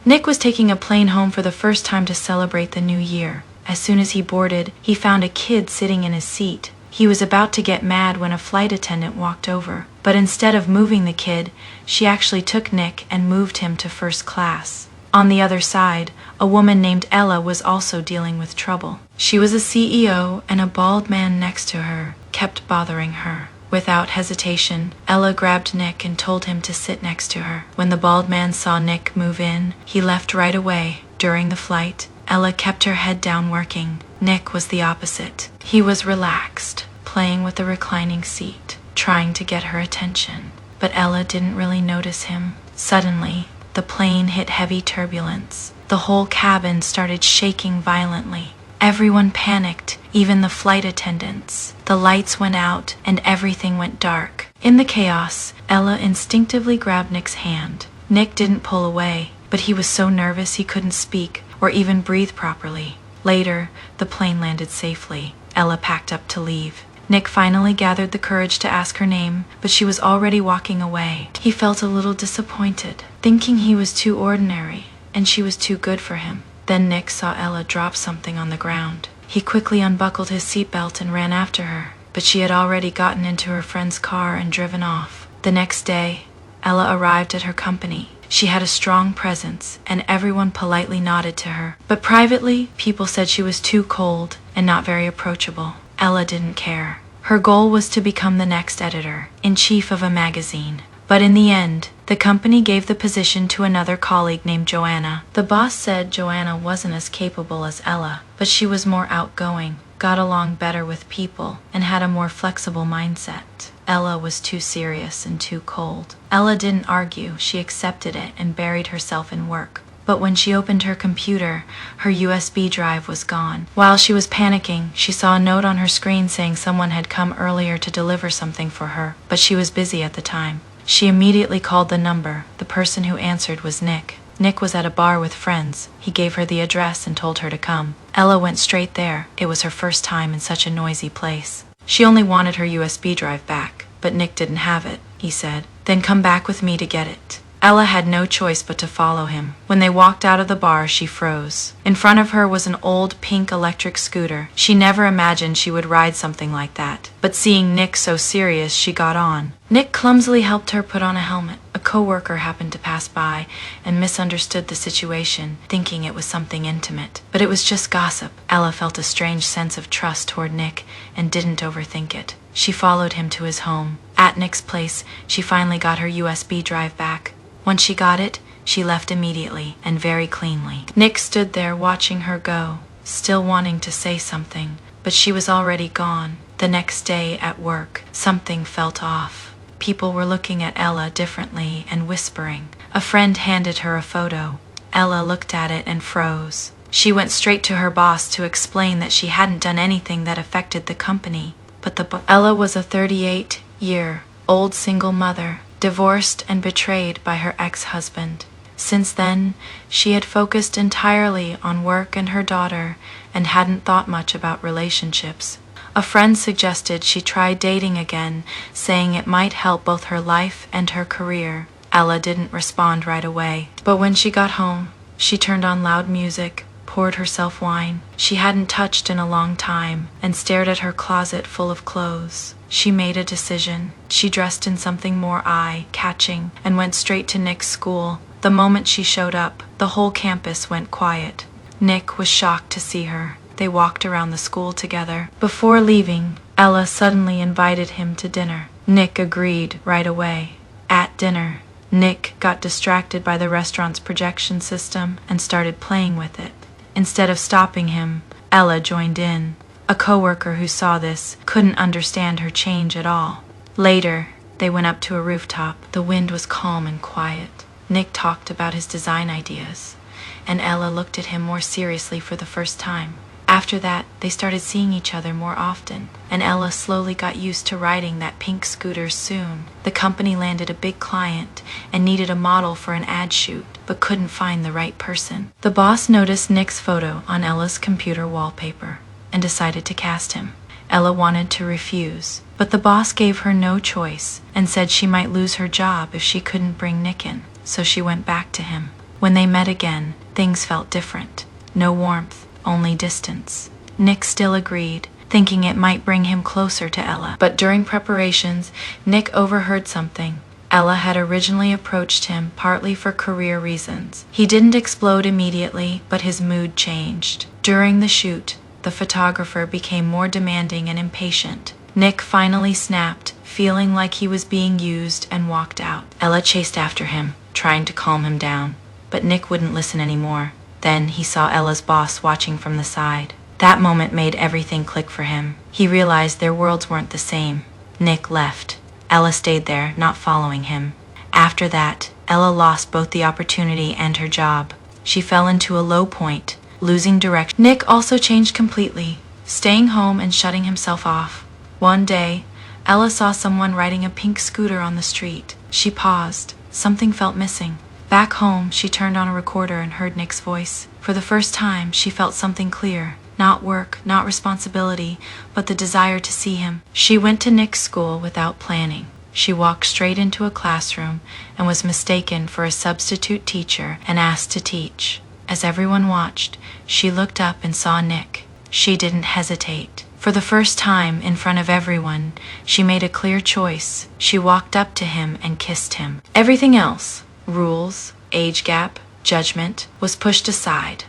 Nick was taking a plane home for the first time to celebrate the new year. As soon as he boarded, he found a kid sitting in his seat. He was about to get mad when a flight attendant walked over, but instead of moving the kid, she actually took Nick and moved him to first class. On the other side, a woman named Ella was also dealing with trouble. She was a CEO, and a bald man next to her kept bothering her. Without hesitation, Ella grabbed Nick and told him to sit next to her. When the bald man saw Nick move in, he left right away. During the flight, Ella kept her head down working. Nick was the opposite. He was relaxed, playing with the reclining seat, trying to get her attention. But Ella didn't really notice him. Suddenly, the plane hit heavy turbulence. The whole cabin started shaking violently. Everyone panicked, even the flight attendants. The lights went out and everything went dark. In the chaos, Ella instinctively grabbed Nick's hand. Nick didn't pull away, but he was so nervous he couldn't speak or even breathe properly. Later, the plane landed safely. Ella packed up to leave. Nick finally gathered the courage to ask her name, but she was already walking away. He felt a little disappointed, thinking he was too ordinary and she was too good for him. Then Nick saw Ella drop something on the ground. He quickly unbuckled his seatbelt and ran after her, but she had already gotten into her friend's car and driven off. The next day, Ella arrived at her company. She had a strong presence, and everyone politely nodded to her. But privately, people said she was too cold and not very approachable. Ella didn't care. Her goal was to become the next editor-in-chief of a magazine. But in the end, the company gave the position to another colleague named Joanna. The boss said Joanna wasn't as capable as Ella, but she was more outgoing, got along better with people, and had a more flexible mindset. Ella was too serious and too cold. Ella didn't argue, she accepted it and buried herself in work. But when she opened her computer, her USB drive was gone. While she was panicking, she saw a note on her screen saying someone had come earlier to deliver something for her, but she was busy at the time. She immediately called the number. The person who answered was Nick. Nick was at a bar with friends. He gave her the address and told her to come. Ella went straight there. It was her first time in such a noisy place. She only wanted her USB drive back, but Nick didn't have it. He said, "Then come back with me to get it." Ella had no choice but to follow him. When they walked out of the bar, she froze. In front of her was an old pink electric scooter. She never imagined she would ride something like that. But seeing Nick so serious, she got on. Nick clumsily helped her put on a helmet. A coworker happened to pass by and misunderstood the situation, thinking it was something intimate. But it was just gossip. Ella felt a strange sense of trust toward Nick and didn't overthink it. She followed him to his home. At Nick's place, she finally got her USB drive back. Once she got it, she left immediately and very cleanly. Nick stood there watching her go, still wanting to say something, but she was already gone. The next day at work, something felt off. People were looking at Ella differently and whispering. A friend handed her a photo. Ella looked at it and froze. She went straight to her boss to explain that she hadn't done anything that affected the company. But Ella was a 38-year-old single mother, divorced and betrayed by her ex-husband. Since then, she had focused entirely on work and her daughter and hadn't thought much about relationships. A friend suggested she try dating again, saying it might help both her life and her career. Ella didn't respond right away, but when she got home, she turned on loud music, poured herself wine she hadn't touched in a long time, and stared at her closet full of clothes. She made a decision. She dressed in something more eye-catching and went straight to Nick's school. The moment she showed up, the whole campus went quiet. Nick was shocked to see her. They walked around the school together. Before leaving, Ella suddenly invited him to dinner. Nick agreed right away. At dinner, Nick got distracted by the restaurant's projection system and started playing with it. Instead of stopping him, Ella joined in. A coworker who saw this couldn't understand her change at all. Later, they went up to a rooftop. The wind was calm and quiet. Nick talked about his design ideas, and Ella looked at him more seriously for the first time. After that, they started seeing each other more often, and Ella slowly got used to riding that pink scooter soon. The company landed a big client and needed a model for an ad shoot, but couldn't find the right person. The boss noticed Nick's photo on Ella's computer wallpaper and decided to cast him. Ella wanted to refuse, but the boss gave her no choice and said she might lose her job if she couldn't bring Nick in, so she went back to him. When they met again, things felt different. No warmth, only distance. Nick still agreed, thinking it might bring him closer to Ella. But during preparations, Nick overheard something. Ella had originally approached him partly for career reasons. He didn't explode immediately, but his mood changed. During the shoot, the photographer became more demanding and impatient. Nick finally snapped, feeling like he was being used, and walked out. Ella chased after him, trying to calm him down, but Nick wouldn't listen anymore. Then he saw Ella's boss watching from the side. That moment made everything click for him. He realized their worlds weren't the same. Nick left. Ella stayed there, not following him. After that, Ella lost both the opportunity and her job. She fell into a low point, losing direction. Nick also changed completely, staying home and shutting himself off. One day, Ella saw someone riding a pink scooter on the street. She paused. Something felt missing. Back home, she turned on a recorder and heard Nick's voice. For the first time, she felt something clear. Not work, not responsibility, but the desire to see him. She went to Nick's school without planning. She walked straight into a classroom and was mistaken for a substitute teacher and asked to teach. As everyone watched, she looked up and saw Nick. She didn't hesitate. For the first time in front of everyone, she made a clear choice. She walked up to him and kissed him. Everything else, rules, age gap, judgment, was pushed aside.